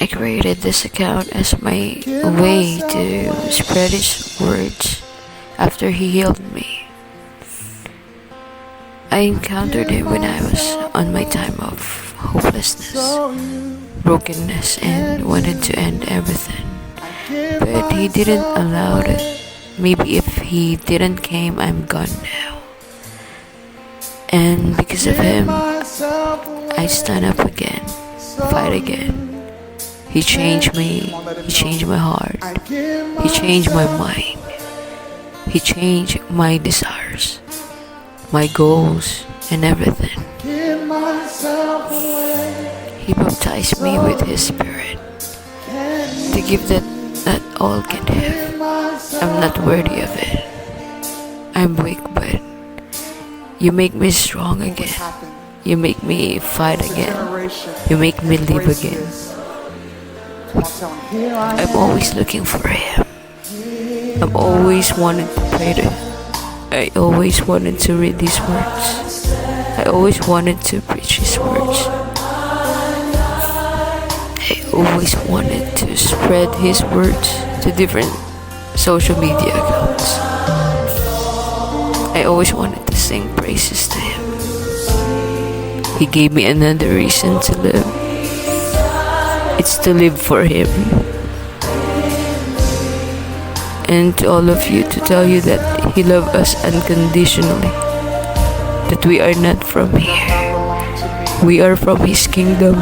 I created this account as my way to spread his words after he healed me. I encountered him when I was on my time of hopelessness, brokenness, and wanted to end everything. But he didn't allow it. Maybe if he didn't came, I'm gone now. And because of him, I stand up again, fight again. He changed me, he changed my heart, he changed my mind, he changed my desires, my goals, and everything. He baptized me with his spirit to give that not all can have. I'm not worthy of it. I'm weak, but you make me strong again. You make me fight again. You make me live again. I'm always looking for him. I've always wanted to pray to him. I always wanted to read his words. I always wanted to preach his words. I always wanted to spread his words to different social media accounts. I always wanted to sing praises to him. He gave me another reason to live. It's to live for him. And to all of you, to tell you that he loves us unconditionally. That we are not from here. We are from his kingdom.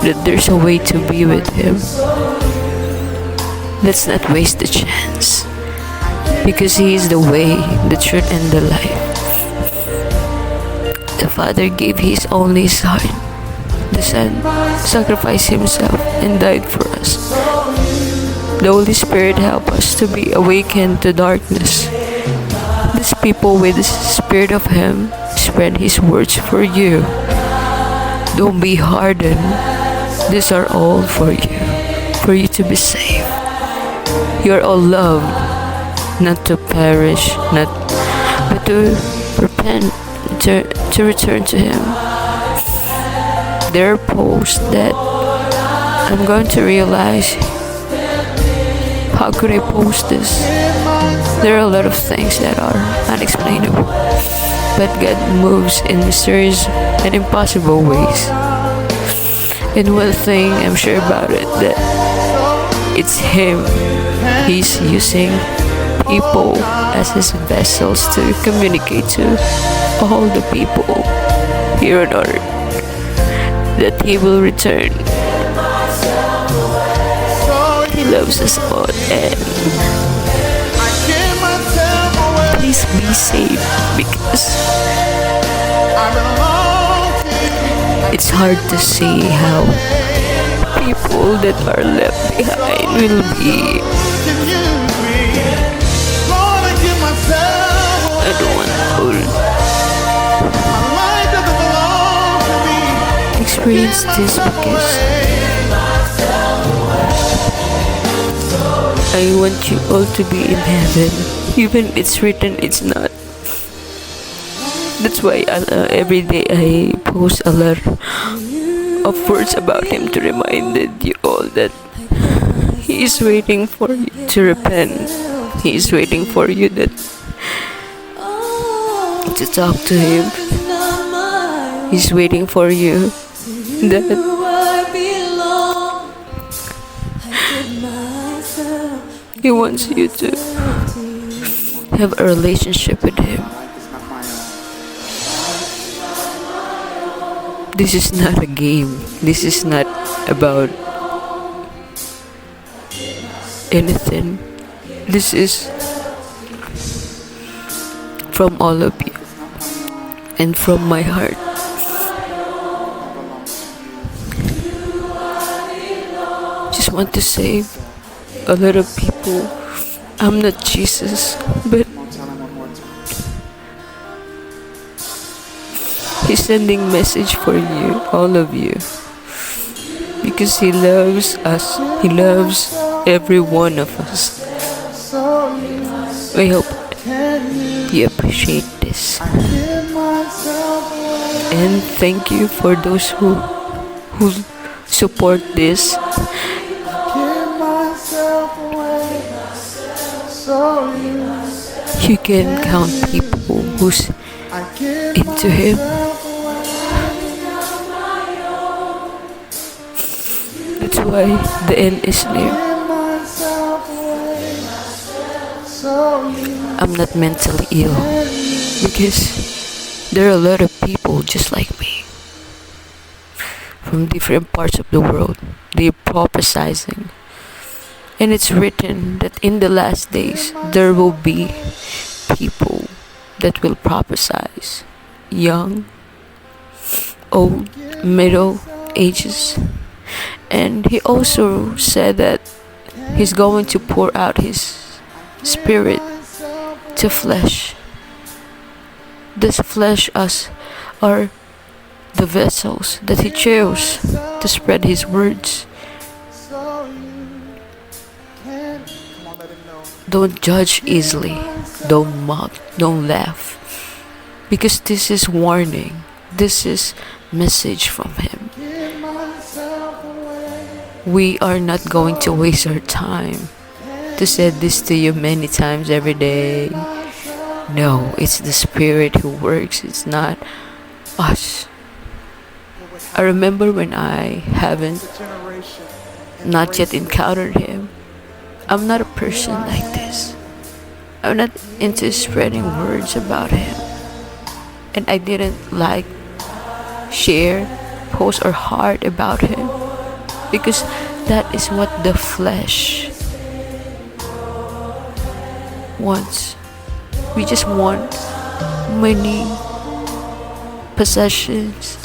That there's a way to be with him. Let's not waste the chance. Because he is the way, the truth, and the life. The Father gave his only Son. The Son sacrificed himself and died for us. The Holy Spirit help us to be awakened to darkness. These people with the Spirit of Him spread His words for you. Don't be hardened. These are all for you to be saved. You are all loved, not to perish, but to repent, to return to Him. There are posts that I'm going to realize, how could I post this? There are a lot of things that are unexplainable, but God moves in mysterious and impossible ways. And one thing I'm sure about it, that it's Him. He's using people as His vessels to communicate to all the people here on earth that He will return. He loves us all, and please be safe, because it's hard to see how people that are left behind will be. I don't want to experience this, because I want you all to be in heaven. Even it's written, it's not. That's why every day I post a lot of words about Him to remind you all that He is waiting for you to repent. He is waiting for you to talk to Him. He's waiting for you that He wants you to have a relationship with Him. This is not a game. This is not about anything. This is from all of you and from my heart. Just want to save a lot of people. I'm not Jesus, but He's sending message for you, all of you, because He loves us. He loves every one of us. I hope you appreciate this, and thank you for those who support this. Give myself away so You can count people who's I give into him. myself away. That's why the end is near. Give myself away so I'm not mentally ill because there are a lot of people just like me from different parts of the world. They're prophesying. And it's written that in the last days there will be people that will prophesy. Young, old, middle ages. And he also said that he's going to pour out his spirit to flesh. This flesh us are the vessels that he chose to spread his words. so you can. Come on, let him know. Don't judge easily. Don't mock. Don't laugh. Because this is warning. This is message from him. Give myself away. We are not going to waste our time to say this to you many times every day. No, it's the Spirit who works. It's not us. I remember when I haven't The generation. not yet encountered him. I'm not a person like this. I'm not into spreading words about him. And I didn't like, share, post or heart about him. Because that is what the flesh wants. We just want money, possessions,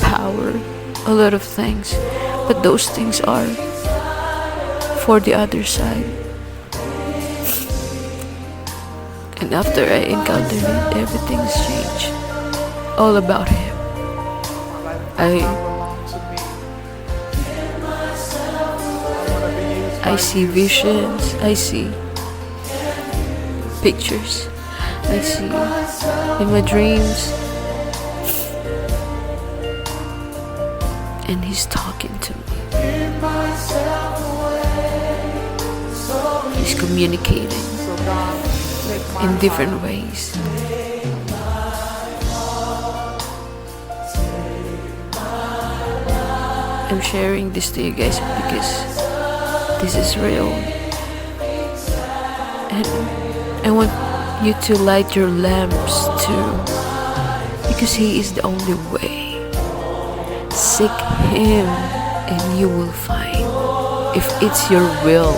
power, a lot of things. But those things are for the other side. And after I encountered it, everything's changed. All about him. I Belong to me. I want to be used I by see visions, I see pictures, I see in my dreams. And he's talking to me. He's communicating So God, take my in different ways. I'm sharing this to you guys because this is real. And I want you to light your lamps too. Because he is the only way. Seek him and you will find. If it's your will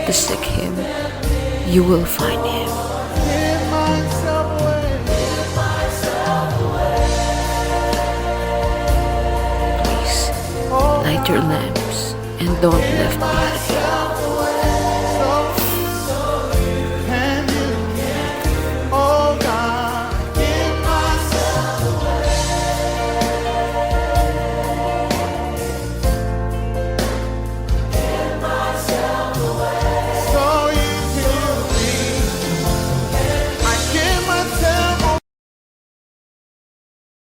to seek him, you will find him. give myself away. Please light your lamps and don't left behind.